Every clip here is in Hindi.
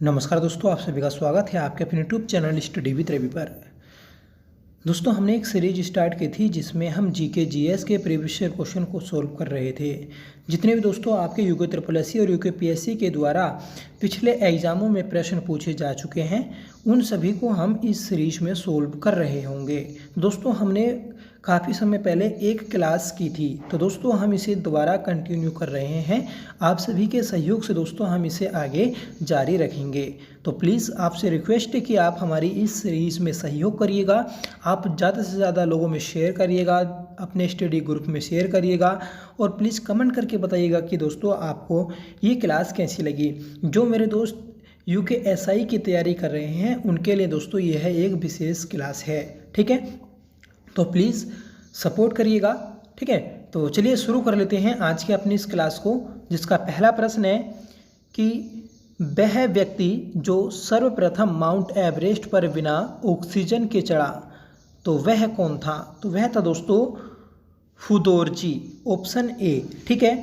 नमस्कार दोस्तों, आप सभी का स्वागत है आपके अपने YouTube channel study with Ravi पर। दोस्तों, हमने एक सीरीज स्टार्ट की थी जिसमें हम जीके जीएस के प्रीवियस ईयर क्वेश्चन को सॉल्व कर रहे थे। जितने भी दोस्तों आपके यूके ट्रिपल एससी और यूके पीएससी के द्वारा पिछले एग्जामों में प्रश्न पूछे जा चुके हैं, उन सभी को हम इस सीरीज में सॉल्व कर रहे होंगे। दोस्तों, हमने काफ़ी समय पहले एक क्लास की थी, तो दोस्तों हम इसे दोबारा कंटिन्यू कर रहे हैं। आप सभी के सहयोग से दोस्तों हम इसे आगे जारी रखेंगे। तो प्लीज़ आपसे रिक्वेस्ट है कि आप हमारी इस सीरीज़ में सहयोग करिएगा। आप ज़्यादा से ज़्यादा लोगों में शेयर करिएगा, अपने स्टडी ग्रुप में शेयर करिएगा और प्लीज़ कमेंट करके बताइएगा कि दोस्तों आपको ये क्लास कैसी लगी। जो मेरे दोस्त यूके एसआई की तैयारी कर रहे हैं उनके लिए दोस्तों यह एक विशेष क्लास है, ठीक है। तो प्लीज़ सपोर्ट करिएगा, ठीक है। तो चलिए शुरू कर लेते हैं आज की अपनी इस क्लास को, जिसका पहला प्रश्न है कि वह व्यक्ति जो सर्वप्रथम माउंट एवरेस्ट पर बिना ऑक्सीजन के चढ़ा, तो वह कौन था? तो वह था दोस्तों फुदोरजी, ऑप्शन ए, ठीक है।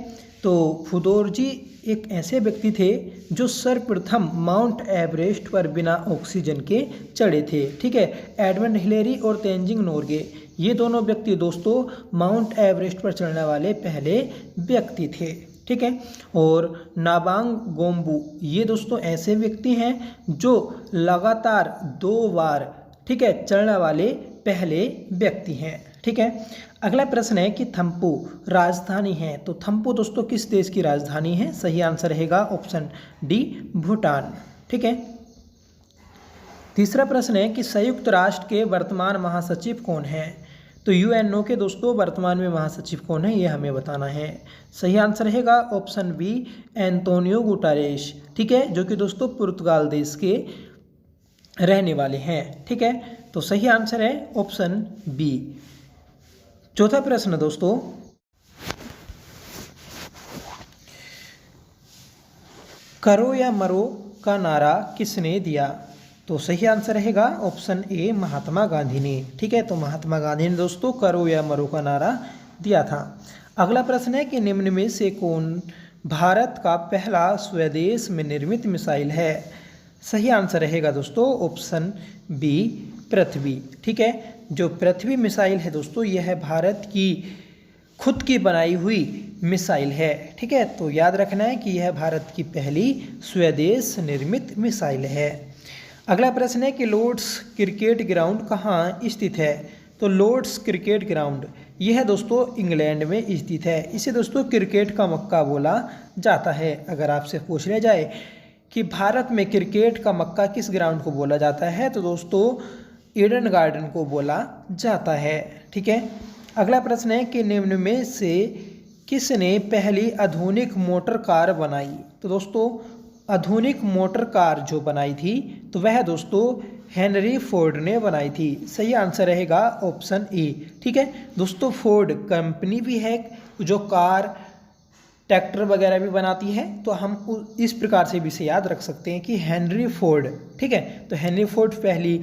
तो फुदोरजी एक ऐसे व्यक्ति थे जो सर्वप्रथम माउंट एवरेस्ट पर बिना ऑक्सीजन के चढ़े थे, ठीक है। एडमंड हिलेरी और तेंजिंग नोर्गे, ये दोनों व्यक्ति दोस्तों माउंट एवरेस्ट पर चढ़ने वाले पहले व्यक्ति थे, ठीक है। और नाबांग गोम्बू, ये दोस्तों ऐसे व्यक्ति हैं जो लगातार 2 बार, ठीक है, चढ़ने वाले पहले व्यक्ति हैं, ठीक है। अगला प्रश्न है कि थम्पू राजधानी है, तो थम्पू दोस्तों किस देश की राजधानी है? सही आंसर रहेगा ऑप्शन डी, भूटान, ठीक है। तीसरा प्रश्न है कि संयुक्त राष्ट्र के वर्तमान महासचिव कौन है? तो यूएनओ के दोस्तों वर्तमान में महासचिव कौन है, ये हमें बताना है। सही आंसर रहेगा ऑप्शन बी, एंटोनियो गुटारेश, ठीक है, जो कि दोस्तों पुर्तगाल देश के रहने वाले हैं, ठीक है। तो सही आंसर है ऑप्शन बी। चौथा प्रश्न दोस्तों, करो या मरो का नारा किसने दिया? तो सही आंसर रहेगा ऑप्शन ए, महात्मा गांधी ने, ठीक है। तो महात्मा गांधी ने दोस्तों करो या मरो का नारा दिया था। अगला प्रश्न है कि निम्न में से कौन भारत का पहला स्वदेश में निर्मित मिसाइल है? सही आंसर रहेगा दोस्तों ऑप्शन बी, पृथ्वी, ठीक है। जो पृथ्वी मिसाइल है दोस्तों यह भारत की खुद की बनाई हुई मिसाइल है, ठीक है। तो याद रखना है कि यह भारत की पहली स्वदेश निर्मित मिसाइल है। अगला प्रश्न है कि लॉर्ड्स क्रिकेट ग्राउंड कहाँ स्थित है? तो लॉर्ड्स क्रिकेट ग्राउंड यह दोस्तों इंग्लैंड में स्थित है। इसे दोस्तों क्रिकेट का मक्का बोला जाता है। अगर आपसे पूछ लिया जाए कि भारत में क्रिकेट का मक्का किस ग्राउंड को बोला जाता है, तो दोस्तों ईडन गार्डन को बोला जाता है, ठीक है। अगला प्रश्न है कि निम्न में से किसने पहली आधुनिक मोटर कार बनाई? तो दोस्तों आधुनिक मोटर कार जो बनाई थी तो वह दोस्तों हेनरी फोर्ड ने बनाई थी। सही आंसर रहेगा ऑप्शन ए, ठीक है। दोस्तों फोर्ड कंपनी भी है जो कार ट्रैक्टर वगैरह भी बनाती है, तो हम इस प्रकार से भी इसे याद रख सकते हैं कि हेनरी फोर्ड, ठीक है। तो हेनरी फोर्ड पहली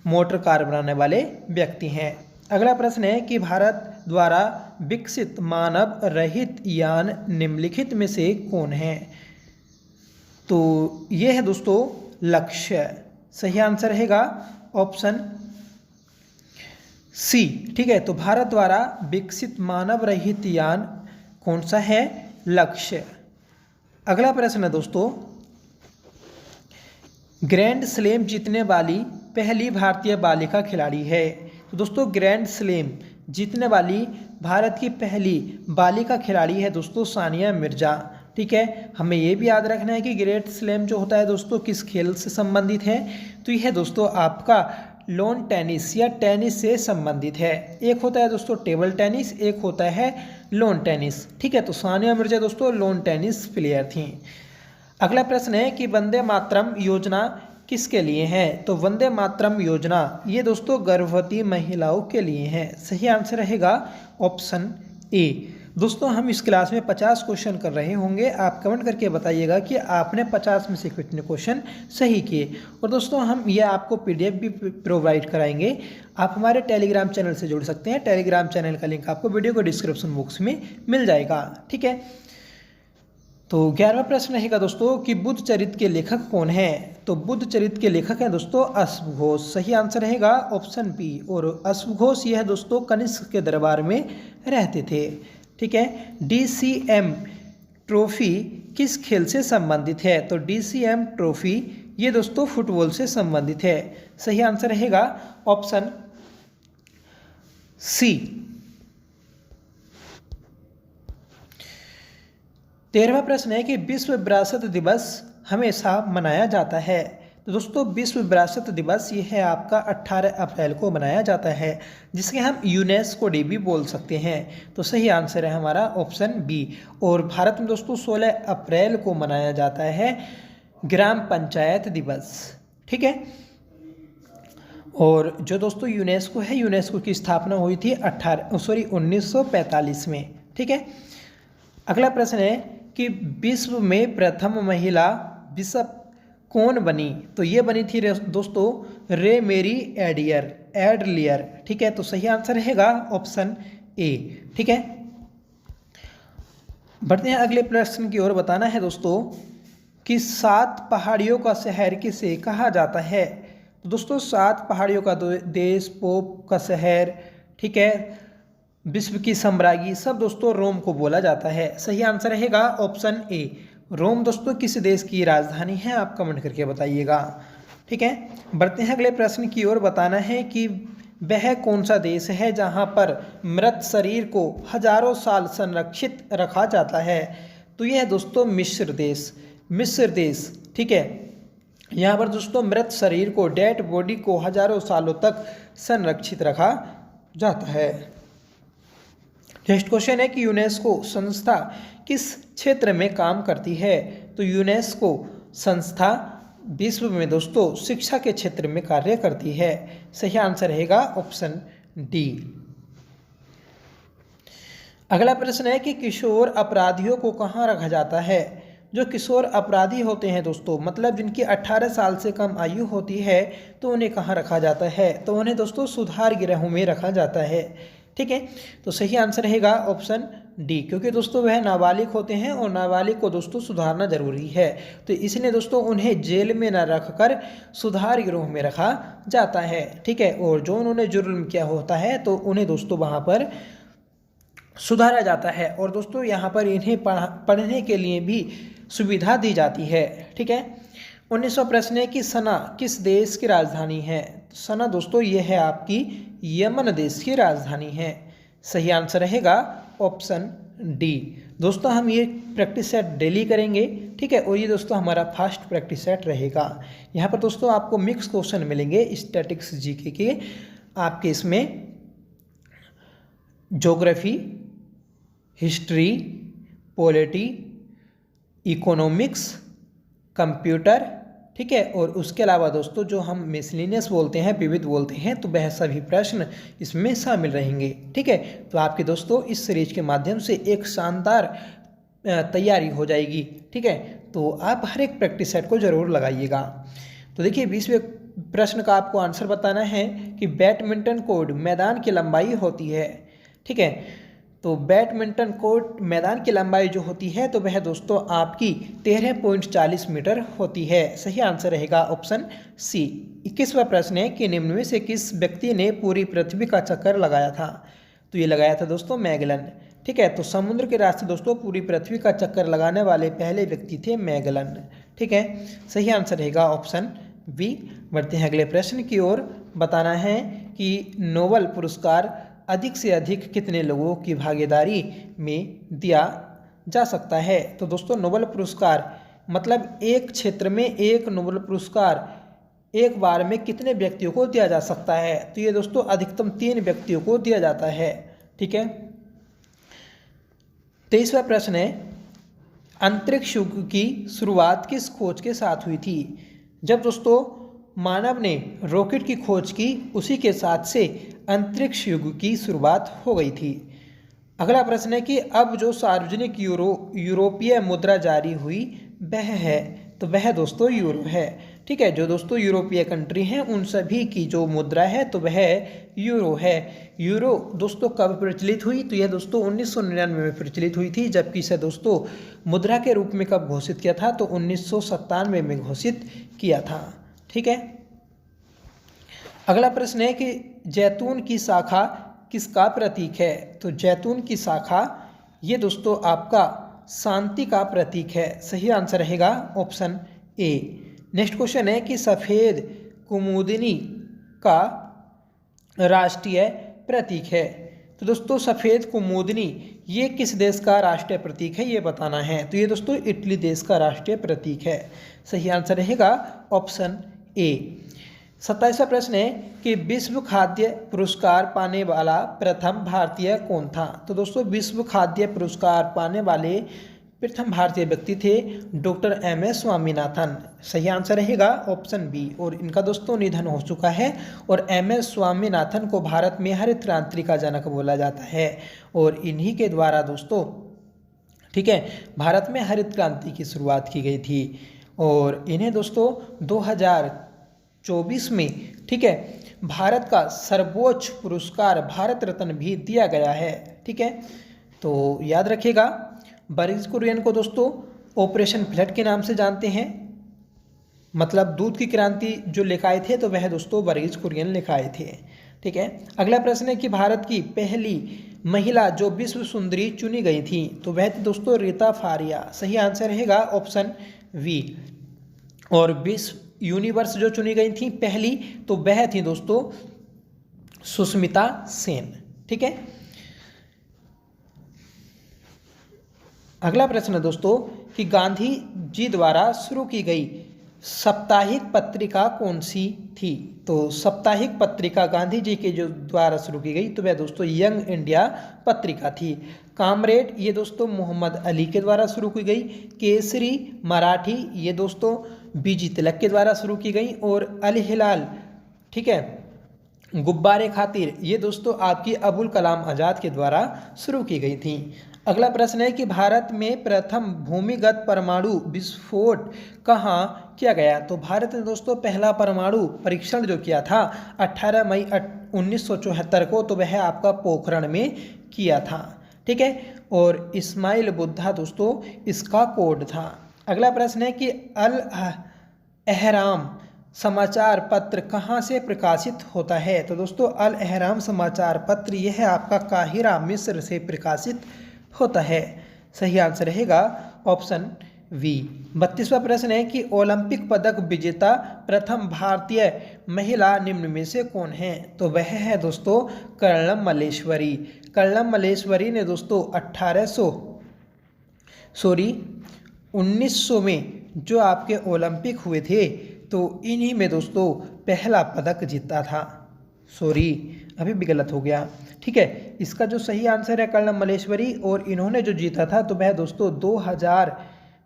मोटर कार बनाने वाले व्यक्ति हैं। अगला प्रश्न है कि भारत द्वारा विकसित मानव रहित यान निम्नलिखित में से कौन है? तो यह है दोस्तों लक्ष्य। सही आंसर रहेगा ऑप्शन सी, ठीक है। तो भारत द्वारा विकसित मानव रहित यान कौन सा है? लक्ष्य। अगला प्रश्न है दोस्तों, ग्रैंड स्लैम जीतने वाली पहली भारतीय बालिका खिलाड़ी है। तो दोस्तों ग्रैंड स्लैम जीतने वाली भारत की पहली बालिका खिलाड़ी है दोस्तों सानिया मिर्जा, ठीक है। हमें ये भी याद रखना है कि ग्रैंड स्लैम जो होता है दोस्तों किस खेल से संबंधित है? तो यह दोस्तों आपका लॉन टेनिस या टेनिस से संबंधित है। एक होता है दोस्तों टेबल टेनिस, एक होता है लॉन टेनिस, ठीक है। तो सानिया मिर्जा दोस्तों लॉन टेनिस प्लेयर थी। अगला प्रश्न है कि वंदे मातरम योजना किसके लिए है? तो वंदे मातरम योजना ये दोस्तों गर्भवती महिलाओं के लिए है। सही आंसर रहेगा ऑप्शन ए। दोस्तों हम इस क्लास में 50 क्वेश्चन कर रहे होंगे। आप कमेंट करके बताइएगा कि आपने 50 में से कितने क्वेश्चन सही किए। और दोस्तों हम ये आपको पीडीएफ भी प्रोवाइड कराएंगे। आप हमारे टेलीग्राम चैनल से जुड़ सकते हैं। टेलीग्राम चैनल का लिंक आपको वीडियो को डिस्क्रिप्शन बॉक्स में मिल जाएगा, ठीक है। तो 11वां प्रश्न रहेगा दोस्तों कि बुद्ध चरित्र के लेखक कौन है। तो बुद्ध चरित्र के लेखक हैं दोस्तों अश्वघोष। सही आंसर रहेगा ऑप्शन बी। और अश्वघोष यह दोस्तों कनिष्क के दरबार में रहते थे। ठीक है। DCM ट्रॉफी किस खेल से संबंधित है। तो DCM ट्रॉफी ये दोस्तों फुटबॉल से संबंधित है। सही आंसर रहेगा ऑप्शन सी। 13वां प्रश्न है कि विश्व विरासत दिवस हमेशा मनाया जाता है। तो दोस्तों विश्व विरासत दिवस ये है आपका 18 अप्रैल को मनाया जाता है, जिसके हम यूनेस्को डे भी बोल सकते हैं। तो सही आंसर है हमारा ऑप्शन बी। और भारत में दोस्तों 16 अप्रैल को मनाया जाता है ग्राम पंचायत दिवस। ठीक है। और जो दोस्तों यूनेस्को है, यूनेस्को की स्थापना हुई थी 1945 में। ठीक है। अगला प्रश्न है कि विश्व में प्रथम महिला बिशप कौन बनी। तो ये बनी थी दोस्तों रे मेरी एडलियर। ठीक है। तो सही आंसर रहेगा ऑप्शन ए। ठीक है। बढ़ते हैं अगले प्रश्न की ओर। बताना है दोस्तों कि 7 पहाड़ियों का शहर किसे कहा जाता है। तो दोस्तों 7 पहाड़ियों का देश, पोप का शहर, ठीक है, विश्व की साम्राज्ञी, सब दोस्तों रोम को बोला जाता है। सही आंसर रहेगा ऑप्शन ए। रोम दोस्तों किस देश की राजधानी है, आप कमेंट करके बताइएगा। ठीक है। बढ़ते हैं अगले प्रश्न की ओर। बताना है कि वह कौन सा देश है जहां पर मृत शरीर को हजारों साल संरक्षित रखा जाता है। तो यह है दोस्तों मिस्र देश। ठीक है। यहाँ पर दोस्तों मृत शरीर को, डेड बॉडी को हजारों सालों तक संरक्षित रखा जाता है। नेक्स्ट क्वेश्चन है कि यूनेस्को संस्था किस क्षेत्र में काम करती है। तो यूनेस्को संस्था विश्व में दोस्तों शिक्षा के क्षेत्र में कार्य करती है। सही आंसर रहेगा ऑप्शन डी। अगला प्रश्न है कि किशोर अपराधियों को कहाँ रखा जाता है। जो किशोर अपराधी होते हैं दोस्तों, मतलब जिनकी 18 साल से कम आयु होती है, तो उन्हें कहाँ रखा जाता है। तो उन्हें दोस्तों सुधार गृहों में रखा जाता है। ठीक है। तो सही आंसर रहेगा ऑप्शन डी, क्योंकि दोस्तों वह नाबालिग होते हैं और नाबालिग को दोस्तों सुधारना जरूरी है। तो इसलिए दोस्तों उन्हें जेल में न रखकर सुधार गृह में रखा जाता है। ठीक है। और जो उन्होंने जुर्म किया होता है तो उन्हें दोस्तों वहाँ पर सुधारा जाता है। और दोस्तों यहाँ पर इन्हें पढ़ने के लिए भी सुविधा दी जाती है। ठीक है। 19वां प्रश्न है कि सना किस देश की राजधानी है। सना दोस्तों ये है आपकी यमन देश की राजधानी है। सही आंसर रहेगा ऑप्शन डी। दोस्तों हम ये प्रैक्टिस सेट डेली करेंगे। ठीक है। और ये दोस्तों हमारा फर्स्ट प्रैक्टिस सेट रहेगा। यहाँ पर दोस्तों आपको मिक्स क्वेश्चन मिलेंगे स्टैटिक्स जीके के। आपके इसमें geography, history, polity, economics, computer, ठीक है, और उसके अलावा दोस्तों जो हम मिसलिनियस बोलते हैं, विविध बोलते हैं, तो वह सभी प्रश्न इसमें शामिल रहेंगे। ठीक है। तो आपके दोस्तों इस सीरीज के माध्यम से एक शानदार तैयारी हो जाएगी। ठीक है। तो आप हर एक प्रैक्टिस सेट को जरूर लगाइएगा। तो देखिए 20वें प्रश्न का आपको आंसर बताना है कि बैडमिंटन कोर्ट मैदान की लंबाई होती है। ठीक है। तो बैडमिंटन कोर्ट मैदान की लंबाई जो होती है तो वह दोस्तों आपकी 13.40 मीटर होती है। सही आंसर रहेगा ऑप्शन सी। 21वां प्रश्न है कि निम्न में से किस व्यक्ति ने पूरी पृथ्वी का चक्कर लगाया था। तो ये लगाया था दोस्तों मैगलन। ठीक है। तो समुद्र के रास्ते दोस्तों पूरी पृथ्वी का चक्कर लगाने वाले पहले व्यक्ति थे मैगलन। ठीक है। सही आंसर रहेगा ऑप्शन बी। बढ़ते हैं अगले प्रश्न की ओर। बताना है कि नोबेल पुरस्कार अधिक से अधिक कितने लोगों की भागीदारी में दिया जा सकता है। तो दोस्तों नोबेल पुरस्कार मतलब एक क्षेत्र में एक नोबेल पुरस्कार एक बार में कितने व्यक्तियों को दिया जा सकता है। तो ये दोस्तों अधिकतम 3 व्यक्तियों को दिया जाता है। ठीक है। 23वां प्रश्न है अंतरिक्ष युग की शुरुआत किस खोज के साथ हुई थी। जब दोस्तों मानव ने रॉकेट की खोज की, उसी के साथ से अंतरिक्ष युग की शुरुआत हो गई थी। अगला प्रश्न है कि अब जो सार्वजनिक यूरोपीय मुद्रा जारी हुई वह है। तो वह दोस्तों यूरो है। ठीक है, जो दोस्तों यूरोपीय कंट्री हैं उन सभी की जो मुद्रा है तो वह यूरो है। यूरो दोस्तों कब प्रचलित हुई? तो यह दोस्तों 1999 में प्रचलित हुई थी, जबकि इसे दोस्तों मुद्रा के रूप में कब घोषित किया था? तो 1997 में घोषित किया था। ठीक है, अगला प्रश्न है कि जैतून की शाखा किसका प्रतीक है? तो जैतून की शाखा ये दोस्तों आपका शांति का प्रतीक है। सही आंसर रहेगा ऑप्शन ए। नेक्स्ट क्वेश्चन है कि सफ़ेद कुमुदिनी का राष्ट्रीय प्रतीक है। तो दोस्तों सफ़ेद कुमुदिनी ये किस देश का राष्ट्रीय प्रतीक है, ये बताना है। तो ये दोस्तों इटली देश का राष्ट्रीय प्रतीक है। सही आंसर रहेगा ऑप्शन ए। 27वां प्रश्न है कि विश्व खाद्य पुरस्कार पाने वाला प्रथम भारतीय कौन था? तो दोस्तों विश्व खाद्य पुरस्कार पाने वाले प्रथम भारतीय व्यक्ति थे डॉक्टर MS स्वामीनाथन। सही आंसर रहेगा ऑप्शन बी। और इनका दोस्तों निधन हो चुका है। और MS स्वामीनाथन को भारत में हरित क्रांति का जनक बोला जाता है। और इन्हीं के द्वारा दोस्तों, ठीक है, भारत में हरित क्रांति की शुरुआत की गई थी। और इन्हें दोस्तों 2024 में, ठीक है, भारत का सर्वोच्च पुरस्कार भारत रत्न भी दिया गया है। ठीक है, तो याद रखिएगा। बर्गिस कुरियन को दोस्तों ऑपरेशन फ्लड के नाम से जानते हैं, मतलब दूध की क्रांति जो लेकर आए थे तो वह दोस्तों बर्गिस कुरियन लेकर आए थे। ठीक है, अगला प्रश्न है कि भारत की पहली महिला जो विश्व सुंदरी चुनी गई थी तो वह थी दोस्तों रीता फारिया। सही आंसर रहेगा ऑप्शन वी। और विश्व यूनिवर्स जो चुनी गई थी पहली तो वह थी दोस्तों सुष्मिता सेन। ठीक है, अगला प्रश्न है दोस्तों कि गांधी जी द्वारा शुरू की गई साप्ताहिक पत्रिका कौन सी थी? तो साप्ताहिक पत्रिका गांधी जी के जो द्वारा शुरू की गई तो वह दोस्तों यंग इंडिया पत्रिका थी। कामरेड ये दोस्तों मोहम्मद अली के द्वारा शुरू की गई। केसरी मराठी ये दोस्तों बीजी तिलक के द्वारा शुरू की गई। और अल हिलाल, ठीक है, गुब्बारे खातिर ये दोस्तों आपकी अबुल कलाम आज़ाद के द्वारा शुरू की गई थी। अगला प्रश्न है कि भारत में प्रथम भूमिगत परमाणु विस्फोट कहाँ किया गया? तो भारत ने दोस्तों पहला परमाणु परीक्षण जो किया था 18 मई 1974 को, तो वह आपका पोखरण में किया था। ठीक है, और इस्माइल बुद्धा दोस्तों इसका कोड था। अगला प्रश्न है कि अल अहराम समाचार पत्र कहाँ से प्रकाशित होता है? तो दोस्तों अल अहराम समाचार पत्र यह आपका काहिरा मिस्र से प्रकाशित होता है। सही आंसर रहेगा ऑप्शन वी। 32वां प्रश्न है कि ओलंपिक पदक विजेता प्रथम भारतीय महिला निम्न में से कौन है? तो वह है दोस्तों कर्णम मल्लेश्वरी। कर्णम मल्लेश्वरी ने दोस्तों 1900 में जो आपके ओलंपिक हुए थे तो इन्हीं में दोस्तों पहला पदक जीता था। अभी भी गलत हो गया। ठीक है, इसका जो सही आंसर है कर्णम मल्लेश्वरी। और इन्होंने जो जीता था तो वह दोस्तों 2000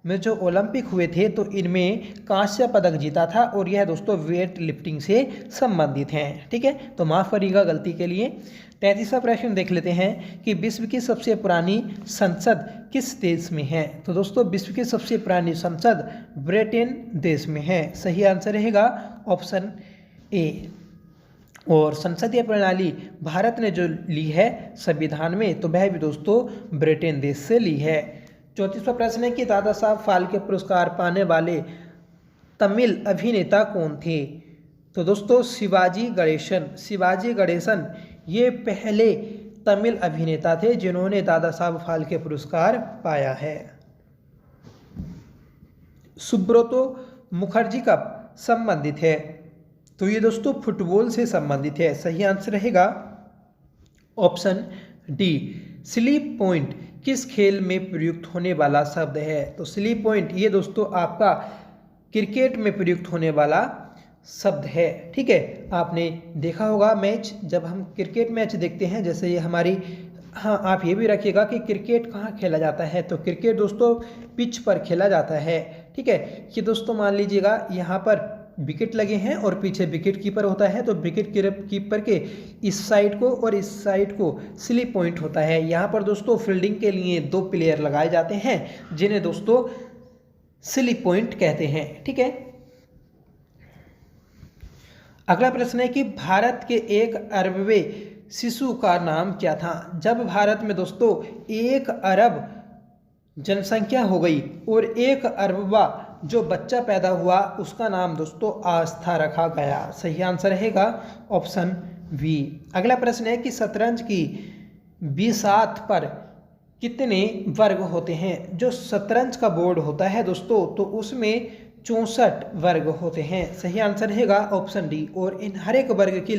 में जो ओलंपिक हुए थे तो इनमें कांस्य पदक जीता था। और यह दोस्तों वेट लिफ्टिंग से संबंधित हैं। ठीक है, तो माफ़ करिएगा गलती के लिए। 33वां प्रश्न देख लेते हैं कि विश्व की सबसे पुरानी संसद किस देश में है? तो दोस्तों विश्व की सबसे पुरानी संसद ब्रिटेन देश में है। सही आंसर रहेगा ऑप्शन ए। और संसदीय प्रणाली भारत ने जो ली है संविधान में तो वह भी दोस्तों ब्रिटेन देश से ली है। 34वां प्रश्न है कि दादा साहब फाल्के पुरस्कार पाने वाले तमिल अभिनेता कौन थे? तो दोस्तों शिवाजी गणेशन ये पहले तमिल अभिनेता थे जिन्होंने दादा साहब फाल्के पुरस्कार पाया है। सुब्रतो मुखर्जी का संबंधित है? तो ये दोस्तों फुटबॉल से संबंधित है। सही आंसर रहेगा ऑप्शन डी। स्लीप पॉइंट किस खेल में प्रयुक्त होने वाला शब्द है? तो स्लीप पॉइंट ये दोस्तों आपका क्रिकेट में प्रयुक्त होने वाला शब्द है। ठीक है, आपने देखा होगा मैच, जब हम क्रिकेट मैच देखते हैं जैसे ये हमारी, हाँ आप ये भी रखिएगा कि क्रिकेट कहाँ खेला जाता है? तो क्रिकेट दोस्तों पिच पर खेला जाता है। ठीक है, कि दोस्तों मान लीजिएगा यहाँ पर विकेट लगे हैं और पीछे विकेट कीपर होता है। तो विकेट कीपर के इस साइड को और इस साइड को स्लिप पॉइंट होता है। यहाँ पर दोस्तों फील्डिंग के लिए 2 प्लेयर लगाए जाते हैं जिन्हें दोस्तों स्लिप पॉइंट कहते हैं। ठीक है, अगला प्रश्न है कि भारत के 1 अरबवें शिशु का नाम क्या था। जब भारत में दोस्तों 1 अरब जनसंख्या हो गई और 1 अरबवा जो बच्चा पैदा हुआ उसका नाम दोस्तों आस्था रखा गया। सही आंसर रहेगा ऑप्शन बी। अगला प्रश्न है कि शतरंज की बिसात पर कितने वर्ग होते हैं। जो शतरंज का बोर्ड होता है दोस्तों तो उसमें 64 वर्ग होते हैं। सही आंसर रहेगा ऑप्शन डी। और इन हर एक वर्ग की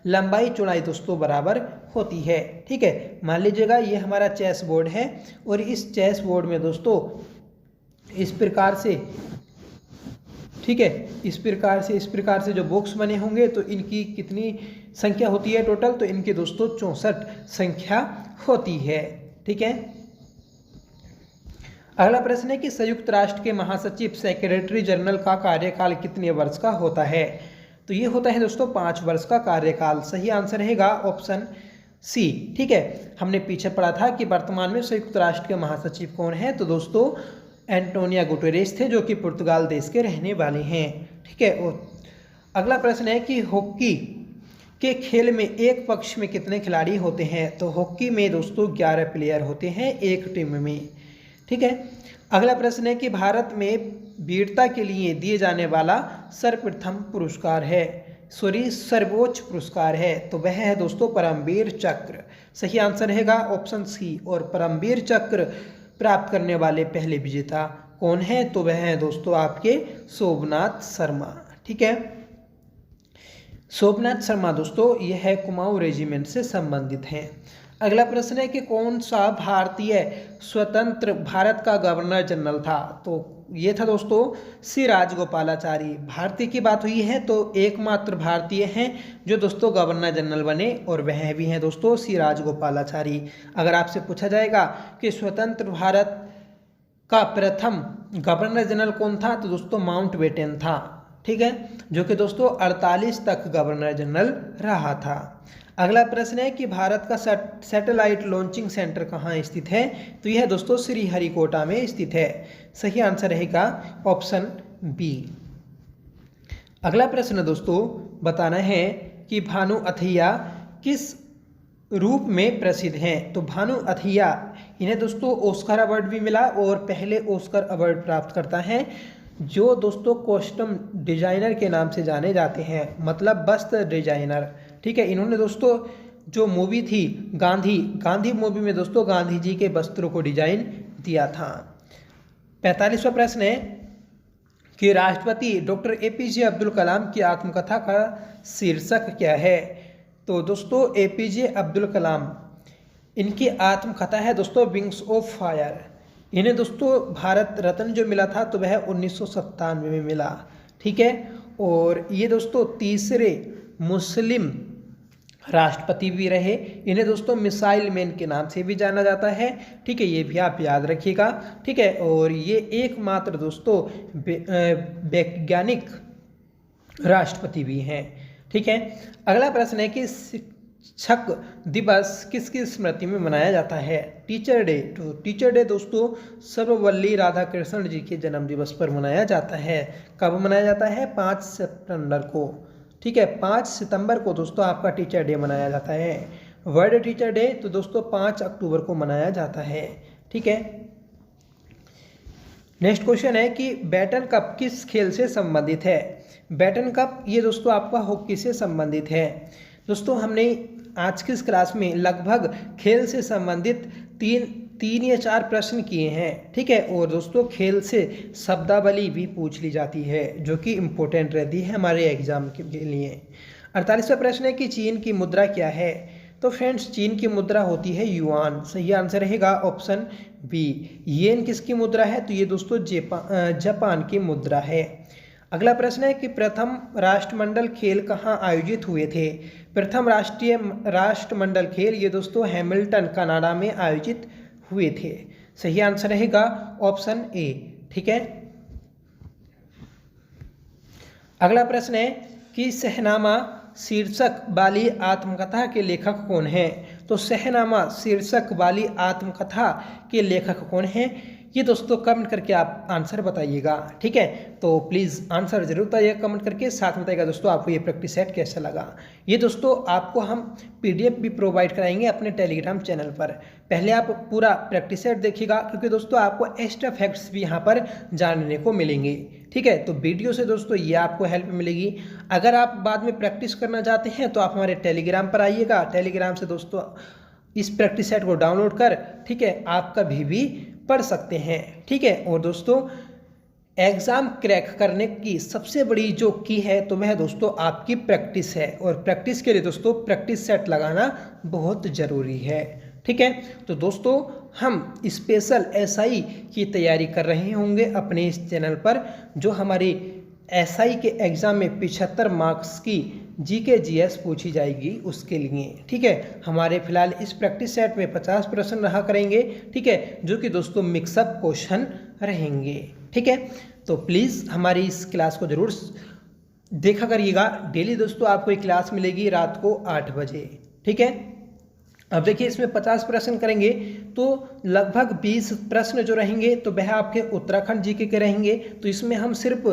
लंबाई चौड़ाई दोस्तों बराबर होती है। ठीक है, मान लीजिएगा ये हमारा चेस बोर्ड है और इस चेस बोर्ड में दोस्तों इस प्रकार से, ठीक है, इस प्रकार से जो बॉक्स बने होंगे तो इनकी कितनी संख्या होती है टोटल, तो इनकी दोस्तों 64 संख्या होती है। ठीक है, अगला प्रश्न है कि संयुक्त राष्ट्र के महासचिव सेक्रेटरी जनरल का कार्यकाल कितने वर्ष का होता है। तो ये होता है दोस्तों 5 वर्ष का कार्यकाल। सही आंसर रहेगा ऑप्शन सी। ठीक है, हमने पीछे पढ़ा था कि वर्तमान में संयुक्त राष्ट्र के महासचिव कौन है, तो दोस्तों एंटोनियो गुटेरेस थे जो कि पुर्तगाल देश के रहने वाले हैं। ठीक है, और अगला प्रश्न है कि हॉकी के खेल में एक पक्ष में कितने खिलाड़ी होते हैं। तो हॉकी में दोस्तों 11 प्लेयर होते हैं एक टीम में। ठीक है, अगला प्रश्न है कि भारत में वीरता के लिए दिए जाने वाला सर्वोच्च पुरस्कार है, तो वह है दोस्तों परमवीर चक्र। सही आंसर रहेगा ऑप्शन सी। और परमवीर चक्र प्राप्त करने वाले पहले विजेता कौन है, तो वह है दोस्तों आपके सोमनाथ शर्मा। ठीक है, सोमनाथ शर्मा दोस्तों यह है कुमाऊं रेजिमेंट से संबंधित हैं। अगला प्रश्न है कि कौन सा भारतीय स्वतंत्र भारत का गवर्नर जनरल था। तो ये था दोस्तों श्री राजगोपालाचारी। भारतीय की बात हुई है तो एकमात्र भारतीय हैं जो दोस्तों गवर्नर जनरल बने और वह भी हैं दोस्तों श्री राजगोपालाचारी। अगर आपसे पूछा जाएगा कि स्वतंत्र भारत का प्रथम गवर्नर जनरल कौन था, तो दोस्तों माउंटबेटन था। ठीक है, जो कि दोस्तों 48 तक गवर्नर जनरल रहा था। अगला प्रश्न है कि भारत का सैटेलाइट लॉन्चिंग सेंटर कहाँ स्थित है। तो यह दोस्तों श्रीहरिकोटा में स्थित है। सही आंसर रहेगा ऑप्शन बी। अगला प्रश्न दोस्तों बताना है कि भानु अथैया किस रूप में प्रसिद्ध हैं। तो भानु अथैया इन्हें दोस्तों ऑस्कर अवार्ड भी मिला और पहले ऑस्कर अवार्ड प्राप्त करता है, जो दोस्तों कॉस्ट्यूम डिजाइनर के नाम से जाने जाते हैं, मतलब वस्त्र डिजाइनर। ठीक है, इन्होंने दोस्तों जो मूवी थी गांधी मूवी में दोस्तों गांधी जी के वस्त्रों को डिजाइन दिया था। 45वां प्रश्न है कि राष्ट्रपति डॉक्टर APJ अब्दुल कलाम की आत्मकथा का शीर्षक क्या है। तो दोस्तों APJ अब्दुल कलाम इनकी आत्मकथा है दोस्तों विंग्स ऑफ फायर। इन्हें दोस्तों भारत रत्न जो मिला था तो वह 1997 में मिला। ठीक है, और ये दोस्तों तीसरे मुस्लिम राष्ट्रपति भी रहे। इन्हें दोस्तों मिसाइल मैन के नाम से भी जाना जाता है। ठीक है, ये भी आप याद रखिएगा। ठीक है, और ये एकमात्र दोस्तों वैज्ञानिक राष्ट्रपति भी हैं। ठीक है, अगला प्रश्न है कि शिक्षक दिवस किसकी स्मृति में मनाया जाता है। Teacher day. तो टीचर डे दोस्तों सर्वपल्ली राधाकृष्णन जी के जन्म दिवस पर मनाया जाता है। कब मनाया जाता है? 5 सितंबर को। ठीक है, 5 सितंबर को दोस्तों आपका टीचर डे मनाया जाता है। वर्ल्ड टीचर डे तो दोस्तों 5 अक्टूबर को मनाया जाता है। ठीक है, नेक्स्ट क्वेश्चन है कि बैटन कप किस खेल से संबंधित है। बैटन कप ये दोस्तों आपका हॉकी से संबंधित है। दोस्तों हमने आज की इस क्लास में लगभग खेल से संबंधित तीन या 4 प्रश्न किए हैं। ठीक है, और दोस्तों खेल से शब्दावली भी पूछ ली जाती है जो कि इम्पोर्टेंट रहती है हमारे एग्जाम के लिए। 48वां प्रश्न है कि चीन की मुद्रा क्या है। तो फ्रेंड्स चीन की मुद्रा होती है युआन। सही आंसर रहेगा ऑप्शन बी। येन किसकी मुद्रा है? तो ये दोस्तों जापान की मुद्रा है। अगला प्रश्न है कि प्रथम राष्ट्रमंडल खेल कहाँ आयोजित हुए थे। प्रथम राष्ट्रमंडल खेल ये दोस्तों हैमिल्टन कनाडा में आयोजित हुए थे। सही आंसर रहेगा ऑप्शन ए। ठीक है, अगला प्रश्न है कि शहनामा शीर्षक वाली आत्मकथा के लेखक कौन हैं। तो शहनामा शीर्षक वाली आत्मकथा के लेखक कौन हैं? ये दोस्तों कमेंट करके आप आंसर बताइएगा, ठीक है। तो प्लीज़ आंसर जरूर बताइएगा कमेंट करके, साथ में बताइएगा दोस्तों आपको ये प्रैक्टिस सेट कैसा लगा। ये दोस्तों आपको हम PDF भी प्रोवाइड कराएंगे अपने टेलीग्राम चैनल पर। पहले आप पूरा प्रैक्टिस सेट देखिएगा, क्योंकि दोस्तों आपको एक्स्ट्रा फैक्ट्स भी यहाँ पर जानने को मिलेंगे, ठीक है। तो वीडियो से दोस्तों ये आपको हेल्प मिलेगी। अगर आप बाद में प्रैक्टिस करना चाहते हैं तो आप हमारे टेलीग्राम पर आइएगा। टेलीग्राम से दोस्तों इस प्रैक्टिस सेट को डाउनलोड कर, ठीक है, आप कभी भी पढ़ सकते हैं, ठीक है। और दोस्तों एग्ज़ाम क्रैक करने की सबसे बड़ी जो की है तो वह दोस्तों आपकी प्रैक्टिस है, और प्रैक्टिस के लिए दोस्तों प्रैक्टिस सेट लगाना बहुत ज़रूरी है, ठीक है। तो दोस्तों हम स्पेशल SI की तैयारी कर रहे होंगे अपने इस चैनल पर, जो हमारी SI के एग्ज़ाम में 75 मार्क्स की GK GS पूछी जाएगी उसके लिए, ठीक है। हमारे फिलहाल इस प्रैक्टिस सेट में 50 प्रश्न रहा करेंगे, ठीक है, जो कि दोस्तों मिक्सअप क्वेश्चन रहेंगे, ठीक है। तो प्लीज़ हमारी इस क्लास को ज़रूर देखा करिएगा। डेली दोस्तों आपको एक क्लास मिलेगी रात को 8 बजे, ठीक है। अब देखिए इसमें 50 प्रश्न करेंगे तो लगभग 20 प्रश्न जो रहेंगे तो वह आपके उत्तराखंड GK के रहेंगे। तो इसमें हम सिर्फ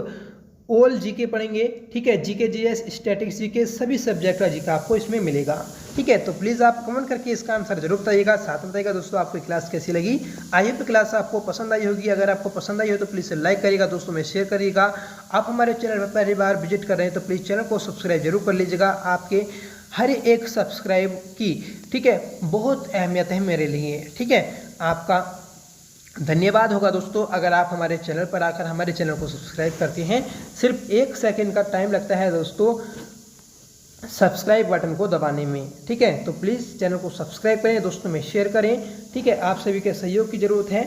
ऑल GK पढ़ेंगे, ठीक है। GK GS स्टैटिक्स GK सभी सब्जेक्ट का GK आपको इसमें मिलेगा, ठीक है। तो प्लीज़ आप कमेंट करके इसका आंसर जरूर बताइएगा, साथ में बताइएगा दोस्तों आपको क्लास कैसी लगी। आई होप क्लास आपको पसंद आई होगी। अगर आपको पसंद आई हो तो प्लीज़ लाइक करिएगा, दोस्तों में शेयर करिएगा। आप हमारे चैनल पर पहली बार विजिट कर रहे हैं तो प्लीज़ चैनल को सब्सक्राइब जरूर कर लीजिएगा। आपके हर एक सब्सक्राइब की, ठीक है, बहुत अहमियत है मेरे लिए, ठीक है। आपका धन्यवाद होगा दोस्तों अगर आप हमारे चैनल पर आकर हमारे चैनल को सब्सक्राइब करते हैं। सिर्फ 1 सेकंड का टाइम लगता है दोस्तों सब्सक्राइब बटन को दबाने में, ठीक है। तो प्लीज़ चैनल को सब्सक्राइब करें, दोस्तों में शेयर करें, ठीक है। आप सभी के सहयोग की ज़रूरत है।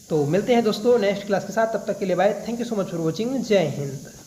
तो मिलते हैं दोस्तों नेक्स्ट क्लास के साथ, तब तक के लिए bye. Thank you so much for watching. जय हिंद।